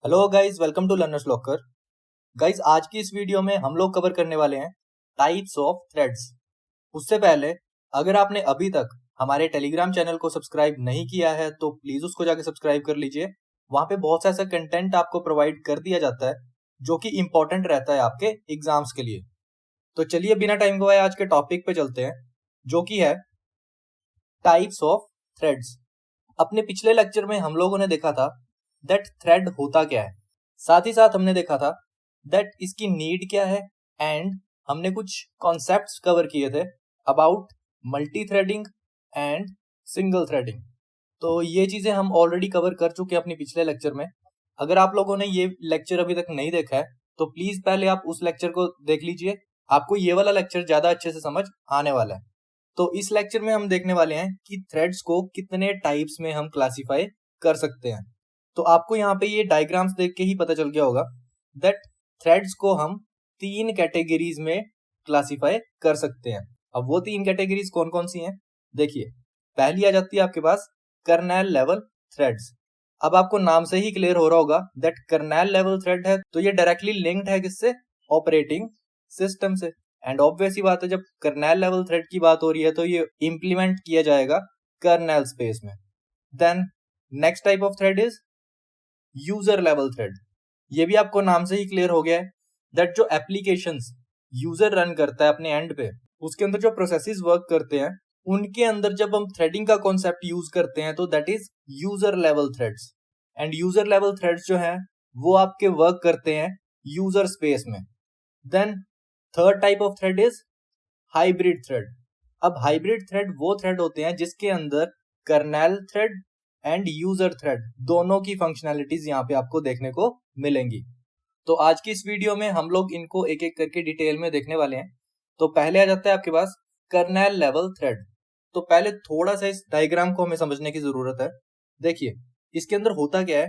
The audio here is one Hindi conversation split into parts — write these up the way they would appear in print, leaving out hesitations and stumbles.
Hello guys, welcome to Learners Locker. Guys, आज की इस वीडियो में हम लोग कवर करने वाले हैं टाइप्स ऑफ थ्रेड्स। उससे पहले अगर आपने अभी तक हमारे टेलीग्राम चैनल को सब्सक्राइब नहीं किया है तो प्लीज उसको जाके सब्सक्राइब कर लीजिए। वहां पे बहुत सा ऐसा कंटेंट आपको प्रोवाइड कर दिया जाता है जो कि इंपॉर्टेंट रहता है आपके एग्जाम्स के लिए। तो चलिए बिना टाइम गवाए आज के टॉपिक पे चलते हैं, जो कि है टाइप्स ऑफ थ्रेड्स। अपने पिछले लेक्चर में हम लोगों ने देखा था दैट थ्रेड होता क्या है, साथ ही साथ हमने देखा था दैट इसकी नीड क्या है, एंड हमने कुछ कॉन्सेप्ट्स कवर किए थे about multi threading and single threading. तो ये चीजें हम ऑलरेडी कवर कर चुके हैं अपने पिछले लेक्चर में। अगर आप लोगों ने ये लेक्चर अभी तक नहीं देखा है तो प्लीज पहले आप उस लेक्चर को देख लीजिए, आपको ये वाला लेक्चर ज्यादा अच्छे से समझ आने वाला है। तो इस लेक्चर में हम देखने वाले हैं कि थ्रेड्स को कितने टाइप्स में हम क्लासिफाई कर सकते हैं। तो आपको यहाँ पे ये डायग्राम्स देख के ही पता चल गया होगा दैट थ्रेड्स को हम 3 कैटेगरीज में क्लासिफाई कर सकते हैं। अब वो 3 कैटेगरीज कौन कौन सी हैं, देखिए। पहली आ जाती है आपके पास कर्नेल लेवल थ्रेड्स। अब आपको नाम से ही क्लियर हो रहा होगा दैट कर्नेल लेवल थ्रेड है तो ये डायरेक्टली लिंक्ड है किससे, ऑपरेटिंग सिस्टम से। एंड ऑब्वियस ही बात है, जब कर्नेल लेवल थ्रेड की बात हो रही है तो ये इंप्लीमेंट किया जाएगा कर्नेल स्पेस में। Then next type of thread is user level thread. ये भी आपको नाम से ही क्लियर हो गया है दैट जो एप्लीकेशंस यूजर रन करता है अपने एंड पे, उसके अंदर जो प्रोसेसेस वर्क करते हैं उनके अंदर जब हम थ्रेडिंग का कॉन्सेप्ट यूज करते हैं तो that is user level threads. And user level threads जो है वो आपके वर्क करते हैं यूजर स्पेस में। Then third type of thread is hybrid thread. अब हाइब्रिड थ्रेड वो थ्रेड होते हैं जिसके अंदर kernel thread and user thread दोनों की फंक्शनैलिटीज यहाँ पे आपको देखने को मिलेंगी। तो आज की इस वीडियो में हम लोग इनको एक एक करके डिटेल में देखने वाले हैं। तो पहले आ जाता है आपके पास कर्नेल लेवल थ्रेड। तो पहले थोड़ा सा इस डायग्राम को हमें समझने की जरूरत है। देखिए, इसके अंदर होता क्या है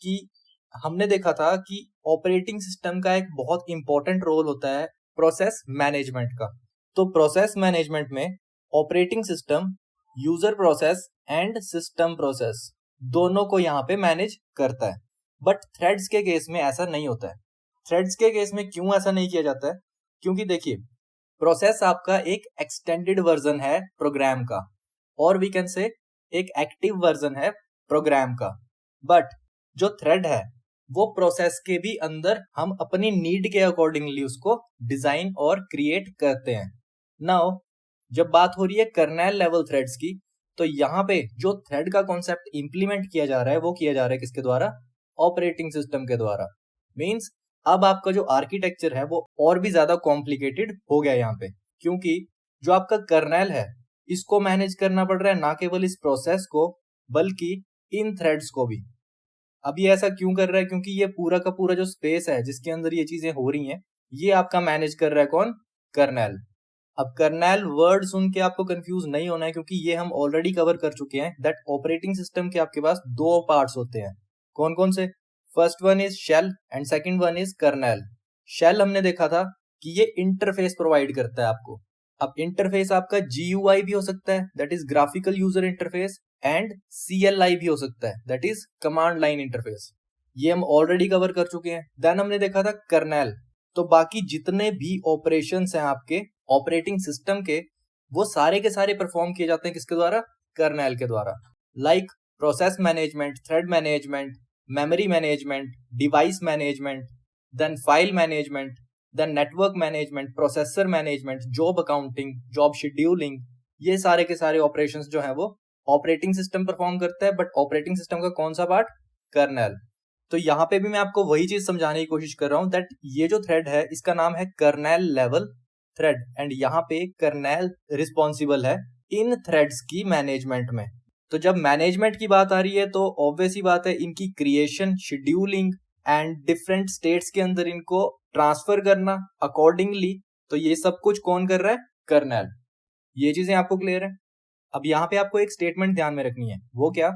कि हमने देखा था कि ऑपरेटिंग सिस्टम का एक बहुत इंपॉर्टेंट रोल होता है प्रोसेस मैनेजमेंट का। तो प्रोसेस मैनेजमेंट में operating system user process and system process दोनों को यहाँ पे मैनेज करता है। बट थ्रेड्स के केस में ऐसा नहीं होता है। थ्रेड्स के केस में क्यों ऐसा नहीं किया जाता है, क्योंकि देखिए प्रोसेस आपका एक एक्सटेंडेड वर्जन है प्रोग्राम का, और वी कैन से एक एक्टिव वर्जन है प्रोग्राम का। बट जो थ्रेड है वो प्रोसेस के भी अंदर हम अपनी नीड के अकॉर्डिंगली उसको डिजाइन और क्रिएट करते हैं। नाउ जब बात हो रही है कर्नेल लेवल थ्रेड्स की, तो यहाँ पे जो थ्रेड का कॉन्सेप्ट इंप्लीमेंट किया जा रहा है वो किया जा रहा है किसके द्वारा, ऑपरेटिंग सिस्टम के द्वारा। मींस अब आपका जो आर्किटेक्चर है वो और भी ज्यादा कॉम्प्लिकेटेड हो गया यहाँ पे, क्योंकि जो आपका कर्नेल है इसको मैनेज करना पड़ रहा है ना केवल इस प्रोसेस को बल्कि इन थ्रेड्स को भी। अब ये ऐसा क्यों कर रहा है, क्योंकि ये पूरा का पूरा जो स्पेस है जिसके अंदर ये चीजें हो रही हैं ये आपका मैनेज कर रहा है कौन, कर्नेल। अब कर्नेल वर्ड सुन के आपको कंफ्यूज नहीं होना है, क्योंकि ये हम ऑलरेडी कवर कर चुके हैं दैट ऑपरेटिंग सिस्टम के आपके पास 2 पार्ट्स होते हैं। कौन कौन से, first one is shell and second one is kernel. Shell हमने देखा था कि ये इंटरफेस प्रोवाइड करता है आपको। अब इंटरफेस आपका GUI भी हो सकता है that is graphical user interface, and CLI भी हो सकता है that is command line interface. ये हम ऑलरेडी कवर कर चुके हैं। देन हमने देखा था कर्नेल। तो बाकी जितने भी ऑपरेशंस हैं आपके ऑपरेटिंग सिस्टम के, वो सारे के सारे परफॉर्म किए जाते हैं किसके द्वारा, कर्नेल के द्वारा। Like process management, thread management, memory management, device management, then file management, then network management, processor management, job accounting, job scheduling, ये सारे के सारे ऑपरेशंस जो है वो ऑपरेटिंग सिस्टम परफॉर्म करता है। बट ऑपरेटिंग सिस्टम का कौन सा पार्ट, कर्नेल। तो यहाँ पे भी मैं आपको वही चीज समझाने की कोशिश कर रहा हूँ दैट ये जो थ्रेड है इसका नाम है कर्नेल लेवल थ्रेड, एंड यहाँ पे कर्नेल रिस्पॉन्सिबल है इन थ्रेड्स की मैनेजमेंट में। तो जब मैनेजमेंट की बात आ रही है तो ऑब्वियस ही बात है इनकी creation, scheduling and different states के अंदर इनको ट्रांसफर करना अकॉर्डिंगली, तो ये सब कुछ कौन कर रहा है, कर्नेल। ये चीजें आपको क्लियर है। अब यहाँ पे आपको एक स्टेटमेंट ध्यान में रखनी है, वो क्या,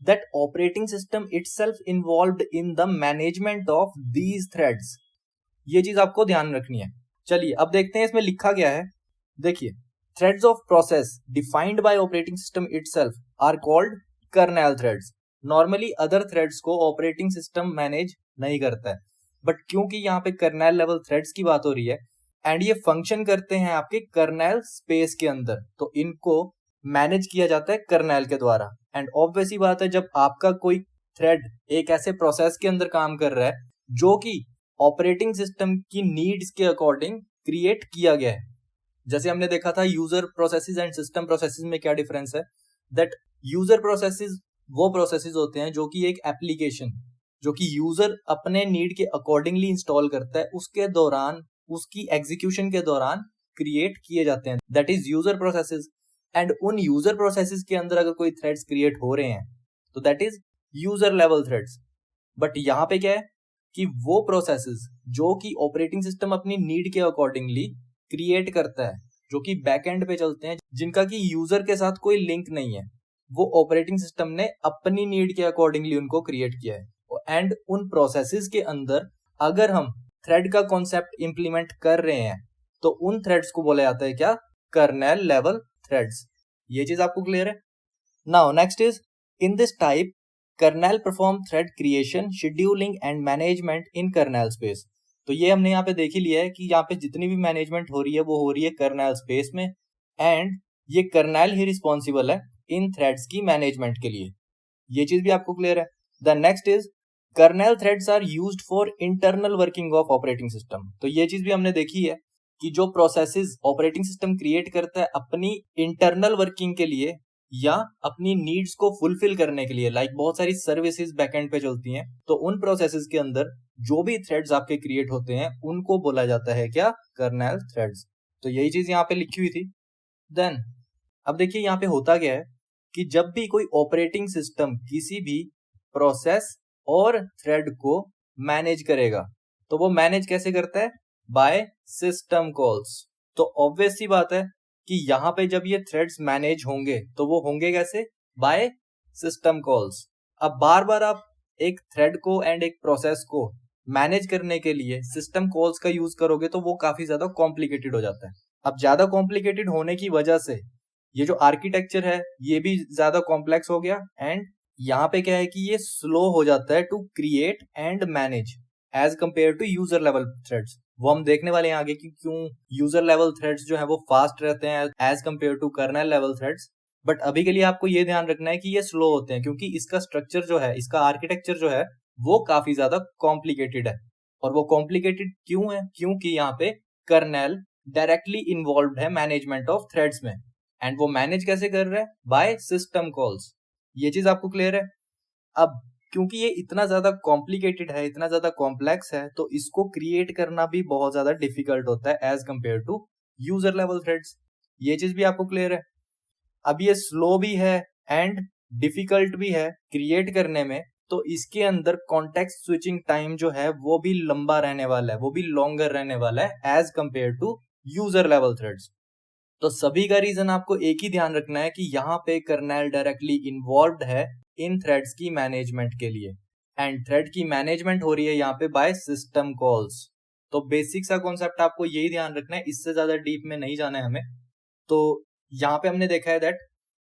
that operating system itself involved in the management of these threads। ये चीज आपको ध्यान रखनी है। चलिए अब देखते हैं इसमें लिखा क्या है। देखिए, threads of process defined by operating system itself are called kernel threads। Normally other threads को ऑपरेटिंग सिस्टम मैनेज नहीं करता है, बट क्योंकि यहाँ पे कर्नेल लेवल थ्रेड्स की बात हो रही है एंड ये फंक्शन करते हैं आपके कर्नेल स्पेस के अंदर, तो इनको मैनेज किया जाता है कर्नेल के द्वारा। एंड ऑब्वियस ही बात है, जब आपका कोई थ्रेड एक ऐसे प्रोसेस के अंदर काम कर रहा है जो कि ऑपरेटिंग सिस्टम की नीड्स के अकॉर्डिंग क्रिएट किया गया है, जैसे हमने देखा था user processes and system processes में क्या डिफरेंस है, दैट यूजर प्रोसेसेस वो प्रोसेसेस होते हैं जो कि एक एप्लीकेशन जो कि यूजर अपने नीड के अकॉर्डिंगली इंस्टॉल करता है, उसके दौरान उसकी एग्जीक्यूशन के दौरान क्रिएट किए जाते हैं, that is user processes. And उन यूजर प्रोसेसेस के अंदर अगर कोई थ्रेड्स क्रिएट हो रहे हैं तो that is user level threads. But यहाँ पे क्या है कि वो प्रोसेसेस जो कि ऑपरेटिंग सिस्टम अपनी नीड के अकॉर्डिंगली क्रिएट करता है, जो कि बैक एंड पे चलते हैं, जिनका कि यूजर के साथ कोई लिंक नहीं है, वो ऑपरेटिंग सिस्टम ने अपनी नीड के अकॉर्डिंगली उनको क्रिएट किया है। एंड उन प्रोसेसेस के अंदर अगर हम थ्रेड का कॉन्सेप्ट इंप्लीमेंट कर रहे हैं तो उन थ्रेड्स को बोला जाता है क्या, कर्नेल लेवल थ्रेड्स। ये चीज आपको क्लियर है? Now next is in this type kernel perform thread creation, scheduling and management in kernel space. तो ये हमने यहाँ पे देख ही लिया है कि यहाँ पे जितनी भी मैनेजमेंट हो रही है वो हो रही है कर्नेल स्पेस में, एंड ये कर्नेल ही रिस्पॉन्सिबल है इन थ्रेड्स की मैनेजमेंट के लिए। ये चीज भी आपको क्लियर है? The next is kernel threads are used for internal working of operating system. तो ये चीज भी हमने देखी है कि जो प्रोसेसेस ऑपरेटिंग सिस्टम क्रिएट करता है अपनी इंटरनल वर्किंग के लिए या अपनी नीड्स को फुलफिल करने के लिए, लाइक बहुत सारी सर्विसेज बैकएंड पे चलती हैं, तो उन प्रोसेसेस के अंदर जो भी थ्रेड्स आपके क्रिएट होते हैं उनको बोला जाता है क्या, कर्नेल थ्रेड्स। तो यही चीज यहाँ पे लिखी हुई थी। देन अब देखिए यहाँ पे होता क्या है कि जब भी कोई ऑपरेटिंग सिस्टम किसी भी प्रोसेस और थ्रेड को मैनेज करेगा तो वो मैनेज कैसे करता है, बाय सिस्टम कॉल्स। तो ऑब्वियस सी बात है कि यहाँ पे जब ये थ्रेड्स मैनेज होंगे तो वो होंगे कैसे, बाय सिस्टम कॉल्स। अब बार बार आप एक थ्रेड को एंड एक प्रोसेस को मैनेज करने के लिए सिस्टम कॉल्स का यूज करोगे तो वो काफी ज्यादा कॉम्प्लिकेटेड हो जाता है। अब ज्यादा कॉम्प्लिकेटेड होने की वजह से ये जो आर्किटेक्चर है ये भी ज्यादा कॉम्प्लेक्स हो गया, एंड यहाँ पे क्या है कि ये स्लो हो जाता है to create and manage as compare to user level threads. वो हम देखने वाले हैं आगे कि क्यों यूजर लेवल थ्रेड्स जो है वो फास्ट रहते हैं as compare to kernel level threads. But अभी के लिए आपको ये ध्यान रखना है कि ये स्लो होते हैं क्योंकि इसका स्ट्रक्चर जो है, इसका आर्किटेक्चर जो है वो काफी ज्यादा कॉम्प्लिकेटेड है। और वो कॉम्प्लिकेटेड क्यों है, क्योंकि यहाँ पे कर्नेल डायरेक्टली इन्वॉल्व है मैनेजमेंट ऑफ थ्रेड्स में, एंड वो मैनेज कैसे कर रहे हैं, बाय सिस्टम कॉल्स। ये चीज आपको क्लियर है? अब क्योंकि ये इतना ज्यादा कॉम्प्लिकेटेड है, इतना ज्यादा कॉम्प्लेक्स है, तो इसको क्रिएट करना भी बहुत ज्यादा डिफिकल्ट होता है as compare to user level threads. ये चीज भी आपको क्लियर है? अब ये स्लो भी है एंड डिफिकल्ट भी है क्रिएट करने में, तो इसके अंदर कॉन्टेक्स्ट स्विचिंग टाइम जो है वो भी लंबा रहने वाला है, वो भी लॉन्गर रहने वाला है as compare to user level threads. तो सभी का रीजन आपको एक ही ध्यान रखना है कि यहाँ पे कर्नेल डायरेक्टली इन्वॉल्व्ड है इन थ्रेड्स की मैनेजमेंट के लिए, एंड थ्रेड की मैनेजमेंट हो रही है यहाँ पे बाय सिस्टम कॉल्स। तो बेसिक सा कॉन्सेप्ट आपको यही ध्यान रखना है, इससे ज्यादा डीप में नहीं जाना है हमें। तो यहाँ पे हमने देखा है दैट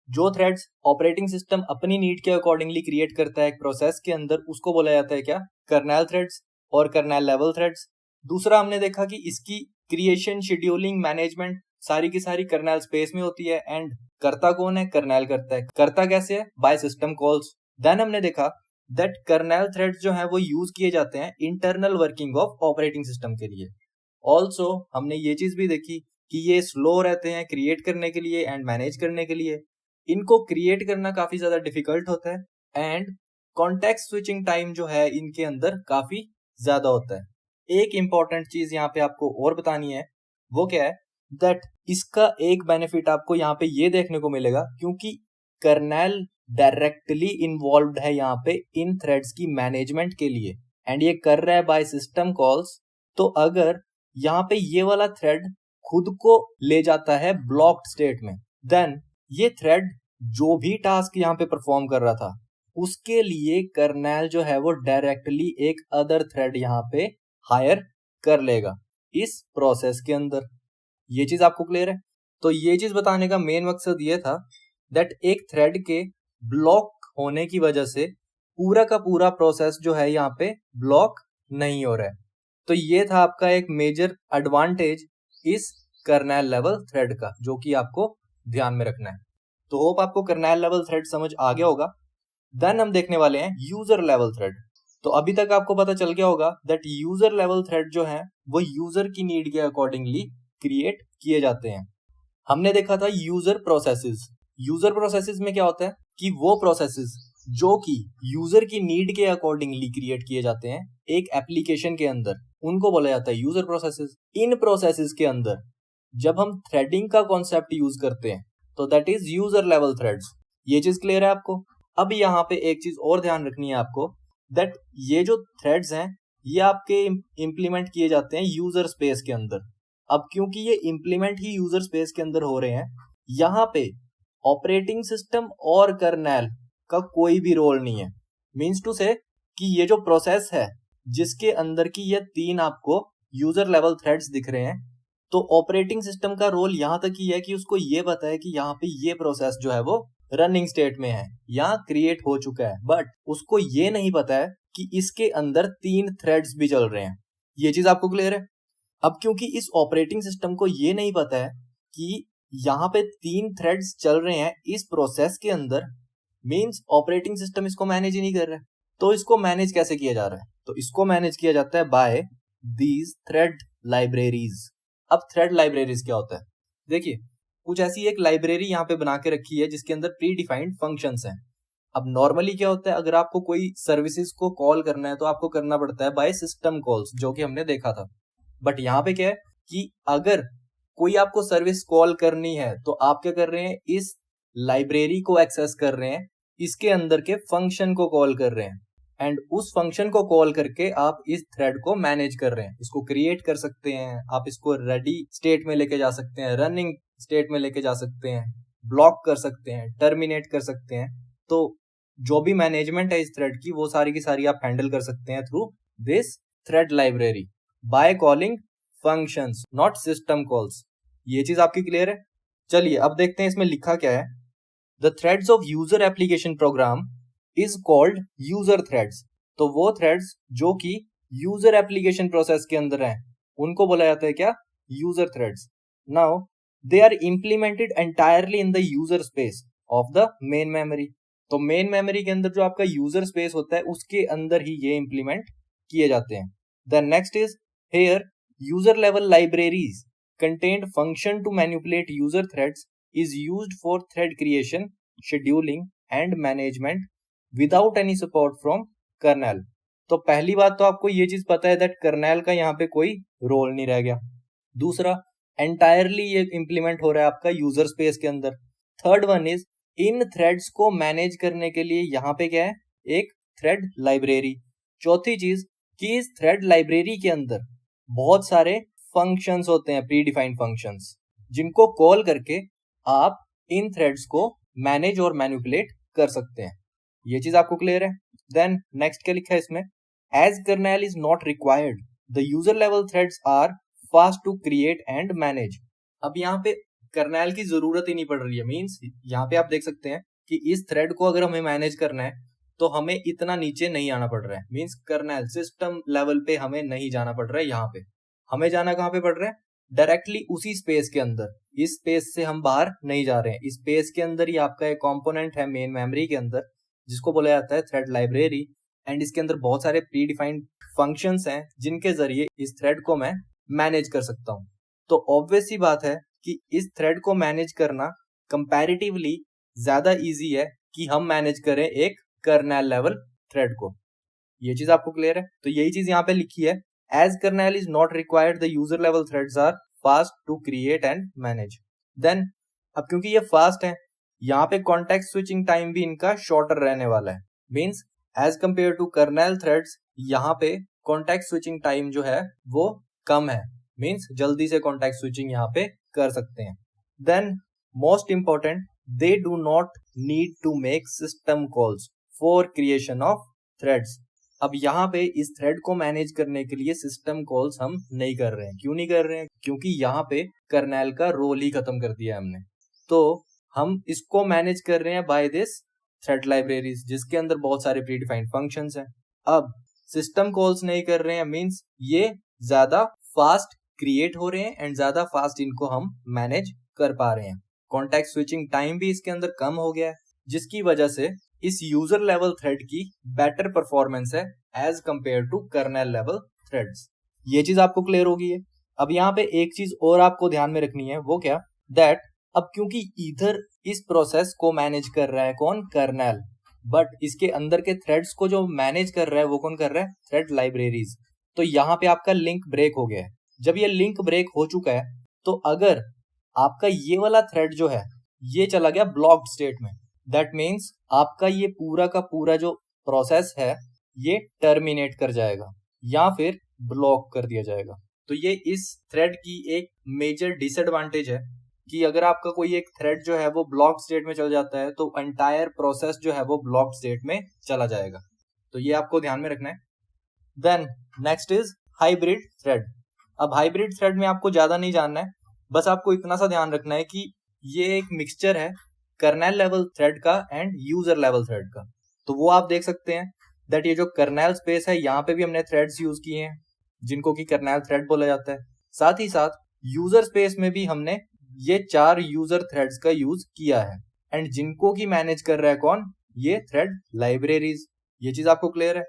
जो थ्रेड्स ऑपरेटिंग सिस्टम अपनी नीड के अकॉर्डिंगली क्रिएट करता है एक प्रोसेस के अंदर, उसको बोला जाता है क्या, कर्नेल थ्रेड्स और कर्नेल लेवल थ्रेड्स। दूसरा हमने देखा कि इसकी क्रिएशन, शेड्यूलिंग, मैनेजमेंट सारी की सारी कर्नेल स्पेस में होती है, एंड करता कौन है, कर्नेल करता है। करता कैसे है, बाय सिस्टम कॉल्स। देन हमने देखा दैट कर्नेल थ्रेड्स जो है वो यूज किए जाते हैं internal working of operating system के लिए। ऑल्सो हमने ये चीज भी देखी कि ये स्लो रहते हैं क्रिएट करने के लिए एंड मैनेज करने के लिए। इनको क्रिएट करना काफी ज्यादा डिफिकल्ट होता है, एंड कॉन्टेक्स्ट स्विचिंग टाइम जो है इनके अंदर काफी ज्यादा होता है। एक इंपॉर्टेंट चीज यहाँ पे आपको और बतानी है, वो क्या है दैट इसका एक बेनिफिट आपको यहाँ पे ये देखने को मिलेगा, क्योंकि कर्नेल डायरेक्टली इन्वॉल्व्ड है यहाँ पे इन थ्रेड्स की मैनेजमेंट के लिए, एंड ये कर रहा है बाय सिस्टम कॉल्स। तो अगर यहाँ पे ये वाला थ्रेड खुद को ले जाता है ब्लॉक्ड स्टेट में, देन ये थ्रेड जो भी टास्क यहाँ पे परफॉर्म कर रहा था उसके लिए कर्नेल जो है वो डायरेक्टली एक अदर थ्रेड यहाँ पे हायर कर लेगा इस प्रोसेस के अंदर। ये चीज आपको क्लियर है? तो ये चीज बताने का मेन मकसद ये था दैट एक थ्रेड के ब्लॉक होने की वजह से पूरा का पूरा प्रोसेस जो है यहाँ पे ब्लॉक नहीं हो रहा है। तो ये था आपका एक मेजर एडवांटेज इस कर्नेल लेवल थ्रेड का, जो कि आपको ध्यान में रखना है। तो होप आपको कर्नेल लेवल थ्रेड समझ आ गया होगा। देन हम देखने वाले हैं यूजर लेवल थ्रेड। तो अभी तक आपको पता चल गया होगा दैट यूजर लेवल थ्रेड जो है वो यूजर की नीड के अकॉर्डिंगली क्रिएट किए जाते हैं। हमने देखा था यूजर प्रोसेसेस। यूजर प्रोसेसेस में क्या होता है कि वो प्रोसेसेस जो कि यूजर की नीड के अकॉर्डिंगली क्रिएट किए जाते हैं एक एप्लीकेशन के अंदर, उनको बोला जाता है यूजर प्रोसेसेस। इन प्रोसेसेस के अंदर जब हम थ्रेडिंग का कॉन्सेप्ट यूज करते हैं तो that is user level threads. ये चीज क्लियर है आपको? अब यहाँ पे एक चीज और ध्यान रखनी है आपको, दैट ये जो थ्रेड्स हैं ये आपके इम्प्लीमेंट किए जाते हैं यूजर स्पेस के अंदर। अब क्योंकि ये इम्प्लीमेंट ही यूजर स्पेस के अंदर हो रहे हैं, यहाँ पे ऑपरेटिंग सिस्टम और कर्नेल का कोई भी रोल नहीं है। मीन्स टू से कि ये जो प्रोसेस है जिसके अंदर की ये तीन आपको यूजर लेवल थ्रेड्स दिख रहे हैं, तो ऑपरेटिंग सिस्टम का रोल यहाँ तक ही है कि उसको ये पता है कि यहाँ पे ये प्रोसेस जो है वो रनिंग स्टेट में है या क्रिएट हो चुका है, बट उसको ये नहीं पता है कि इसके अंदर तीन थ्रेड्स भी चल रहे हैं। ये चीज आपको क्लियर है? अब क्योंकि इस ऑपरेटिंग सिस्टम को ये नहीं पता है कि यहाँ पे तीन थ्रेड्स चल रहे हैं इस प्रोसेस के अंदर, मींस ऑपरेटिंग सिस्टम इसको मैनेज ही नहीं कर रहा है। तो इसको मैनेज कैसे किया जा रहा है? तो इसको मैनेज किया जाता है बाय दीज थ्रेड लाइब्रेरीज। अब थ्रेड लाइब्रेरीज क्या होता है? देखिए, कुछ ऐसी एक लाइब्रेरी यहाँ पे बना के रखी है जिसके अंदर प्री डिफाइंड फंक्शंस हैं। अब नॉर्मली क्या होता है, अगर आपको कोई सर्विसेज को कॉल करना है तो आपको करना पड़ता है बाय सिस्टम कॉल्स, जो कि हमने देखा था। बट यहाँ पे क्या है कि अगर कोई आपको सर्विस कॉल करनी है तो आप क्या कर रहे हैं, इस लाइब्रेरी को एक्सेस कर रहे हैं, इसके अंदर के फंक्शन को कॉल कर रहे हैं, एंड उस फंक्शन को कॉल करके आप इस थ्रेड को मैनेज कर रहे हैं। इसको क्रिएट कर सकते हैं, आप इसको रेडी स्टेट में लेके जा सकते हैं, रनिंग स्टेट में लेके जा सकते हैं, ब्लॉक कर सकते हैं, टर्मिनेट कर सकते हैं। तो जो भी मैनेजमेंट है इस थ्रेड की, वो सारी की सारी आप हैंडल कर सकते हैं through this thread library by calling functions, not system calls. ये चीज आपकी क्लियर है? चलिए अब देखते हैं इसमें लिखा क्या है। The threads of user application program is called user threads. तो वो थ्रेड्स जो कि यूजर एप्लीकेशन प्रोसेस के अंदर हैं उनको बोला जाता है क्या? User threads. Now they are implemented entirely in the user space of the main memory. तो मेन मेमोरी के अंदर जो आपका यूजर स्पेस होता है उसके अंदर ही ये इम्प्लीमेंट किए जाते हैं। The next is here user level libraries contained function to manipulate user threads is used for thread creation, scheduling and management without any support from kernel। तो पहली बात तो आपको ये चीज पता है दैट कर्नेल का यहाँ पे कोई रोल नहीं रह गया। दूसरा, एंटायरली ये इंप्लीमेंट हो रहा है आपका यूजर स्पेस के अंदर। Third one is, in threads को मैनेज करने के लिए यहाँ पे क्या है? एक थ्रेड लाइब्रेरी। चौथी चीज कि इस थ्रेड लाइब्रेरी के अंदर बहुत सारे फंक्शंस होते हैं, प्री डिफाइंड फंक्शंस, जिनको कॉल करके आप इन थ्रेड्स को मैनेज और मैनिपुलेट कर सकते हैं। ये चीज आपको क्लियर है? देन नेक्स्ट क्या लिखा है इसमें? As kernel is not required the user level threads are fast to create and manage. अब यहाँ पे कर्नेल की जरूरत ही नहीं पड़ रही है। मीन्स यहाँ पे आप देख सकते हैं कि इस थ्रेड को अगर हमें मैनेज करना है तो हमें इतना नीचे नहीं आना पड़ रहा है। मीन्स कर्नेल सिस्टम लेवल पे हमें नहीं जाना पड़ रहा है। यहाँ पे हमें जाना कहाँ पे पड़ रहा है? डायरेक्टली उसी स्पेस के अंदर। इस स्पेस से हम बाहर नहीं जा रहे हैं। इस स्पेस के अंदर ही आपका एक कंपोनेंट है मेन मेमोरी के अंदर जिसको बोला जाता है थ्रेड लाइब्रेरी, एंड इसके अंदर बहुत सारे प्री डिफाइंड फंक्शंस हैं जिनके जरिए इस थ्रेड को मैं मैनेज कर सकता हूँ। तो ऑब्वियस सी बात है कि इस थ्रेड को मैनेज करना कंपैरेटिवली ज्यादा इजी है कि हम मैनेज करें एक कर्नेल लेवल थ्रेड को। ये चीज आपको क्लियर है? तो यही चीज यहाँ पे लिखी है, as kernel is not required the user level threads are fast to create and manage। then अब क्योंकि ये फास्ट है, यहाँ पे कॉन्टेक्स्ट स्विचिंग टाइम भी इनका शॉर्टर रहने वाला है। Means as compare to kernel threads, यहाँ पे कॉन्टेक्स्ट स्विचिंग टाइम जो है वो कम है। मीन्स जल्दी से कॉन्टेक्स्ट स्विचिंग यहाँ पे कर सकते हैं। Then most important, they do not need to make system calls for creation of threads. अब यहाँ पे इस थ्रेड को मैनेज करने के लिए सिस्टम कॉल्स हम नहीं कर रहे हैं। क्यों नहीं कर रहे हैं? क्योंकि यहाँ पे कर्नेल का रोल ही खत्म कर दिया हमने। तो हम इसको मैनेज कर रहे हैं बाय दिस थ्रेड लाइब्रेरीज जिसके अंदर बहुत सारे प्री डिफाइंड फंक्शंस हैं। अब सिस्टम कॉल्स नहीं कर रहे हैं, मींस ये ज्यादा फास्ट क्रिएट हो रहे हैं एंड ज्यादा फास्ट इनको हम मैनेज कर पा रहे हैं। कॉन्टेक्स्ट स्विचिंग टाइम भी इसके अंदर कम हो गया है, जिसकी वजह से इस यूजर लेवल थ्रेड की बेटर परफॉर्मेंस है as compare to kernel level threads. ये चीज आपको क्लियर होगी है। अब यहाँ पे एक चीज और आपको ध्यान में रखनी है, वो क्या, दैट अब क्योंकि इधर इस प्रोसेस को मैनेज कर रहा है कौन, कर्नेल, बट इसके अंदर के थ्रेड्स को जो मैनेज कर रहा है वो कौन कर रहा है, थ्रेड लाइब्रेरीज। तो यहाँ पे आपका लिंक ब्रेक हो गया है। जब ये लिंक ब्रेक हो चुका है तो अगर आपका ये वाला थ्रेड जो है ये चला गया ब्लॉक्ड स्टेट में, दैट मीन्स आपका ये पूरा का पूरा जो प्रोसेस है ये टर्मिनेट कर जाएगा या फिर ब्लॉक कर दिया जाएगा। तो ये इस थ्रेड की एक मेजर डिसएडवांटेज है कि अगर आपका कोई एक थ्रेड जो है वो ब्लॉक स्टेट में चल जाता है तो एंटायर प्रोसेस जो है वो ब्लॉक स्टेट में चला जाएगा। तो ये आपको ध्यान में रखना है। Then next is hybrid thread. अब हाइब्रिड थ्रेड में आपको ज्यादा नहीं जानना है, बस आपको इतना सा ध्यान रखना है कि ये एक मिक्सचर है कर्नेल लेवल थ्रेड का एंड यूजर लेवल थ्रेड का। तो वो आप देख सकते हैं दैट ये जो कर्नेल स्पेस है यहाँ पे भी हमने थ्रेड्स यूज किए हैं जिनको कि कर्नेल थ्रेड बोला जाता है। साथ ही साथ यूजर स्पेस में भी हमने ये 4 यूजर थ्रेड्स का यूज किया है एंड जिनको की मैनेज कर रहा है कौन, ये थ्रेड लाइब्रेरीज। ये चीज आपको क्लियर है।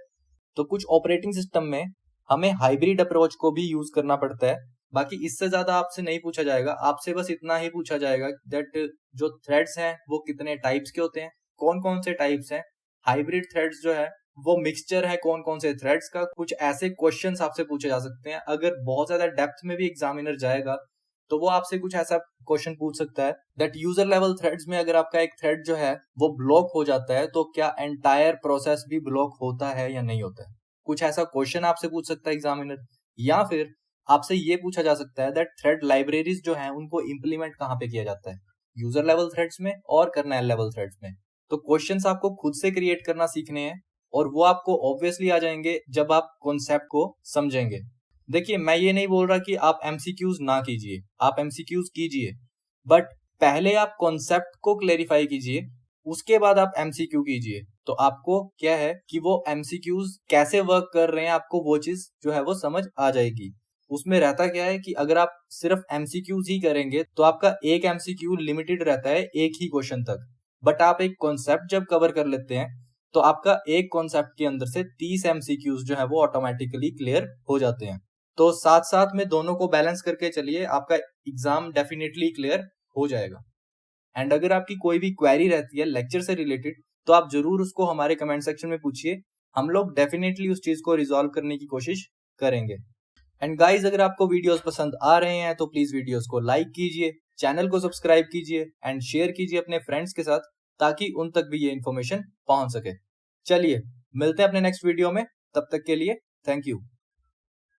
तो कुछ ऑपरेटिंग सिस्टम में हमें हाइब्रिड अप्रोच को भी यूज करना पड़ता है। बाकी इससे ज्यादा आपसे नहीं पूछा जाएगा, आपसे बस इतना ही पूछा जाएगा दैट जो थ्रेड्स हैं वो कितने टाइप्स के होते हैं, कौन कौन से टाइप्स हैं। हाइब्रिड थ्रेड्स जो है वो मिक्सचर है कौन कौन से थ्रेड्स का। कुछ ऐसे क्वेश्चंस आपसे पूछे जा सकते हैं। अगर बहुत ज्यादा डेप्थ में भी एग्जामिनर जाएगा तो वो आपसे कुछ ऐसा क्वेश्चन पूछ सकता है दैट यूजर लेवल थ्रेड्स में अगर आपका एक थ्रेड जो है वो ब्लॉक हो जाता है तो क्या एंटायर प्रोसेस भी ब्लॉक होता है या नहीं होता है। कुछ ऐसा क्वेश्चन आपसे पूछ सकता है एग्जामिनर। या फिर आपसे ये पूछा जा सकता है दैट थ्रेड लाइब्रेरीज जो है उनको इंप्लीमेंट कहाँ पे किया जाता है, यूजर लेवल थ्रेड्स में और कर्नेल लेवल थ्रेड्स में। तो क्वेश्चंस आपको खुद से क्रिएट करना सीखने हैं और वो आपको ऑब्वियसली आ जाएंगे जब आप कॉन्सेप्ट को समझेंगे। देखिए मैं ये नहीं बोल रहा कि आप एमसीक्यूज ना कीजिए, आप एमसीक्यूज कीजिए, बट पहले आप कॉन्सेप्ट को क्लेरिफाई कीजिए, उसके बाद आप एमसीक्यू कीजिए। तो आपको क्या है कि वो एमसीक्यूज कैसे वर्क कर रहे हैं आपको वो चीज जो है वो समझ आ जाएगी। उसमें रहता क्या है कि अगर आप सिर्फ एमसीक्यूज ही करेंगे तो आपका एक एमसीक्यू लिमिटेड रहता है एक ही क्वेश्चन तक, बट आप एक कॉन्सेप्ट जब कवर कर लेते हैं तो आपका एक कॉन्सेप्ट के अंदर से 30 एमसीक्यूज जो है वो ऑटोमेटिकली क्लियर हो जाते हैं। तो साथ साथ में दोनों को बैलेंस करके चलिए, आपका एग्जाम डेफिनेटली क्लियर हो जाएगा। एंड अगर आपकी कोई भी क्वेरी रहती है लेक्चर से रिलेटेड तो आप जरूर उसको हमारे कमेंट सेक्शन में पूछिए, हम लोग डेफिनेटली उस चीज को रिजॉल्व करने की कोशिश करेंगे। एंड गाइज अगर आपको वीडियोस पसंद आ रहे हैं तो प्लीज वीडियोस को लाइक कीजिए, चैनल को सब्सक्राइब कीजिए एंड शेयर कीजिए अपने फ्रेंड्स के साथ ताकि उन तक भी ये इन्फॉर्मेशन पहुंच सके। चलिए मिलते हैं अपने नेक्स्ट वीडियो में, तब तक के लिए थैंक यू।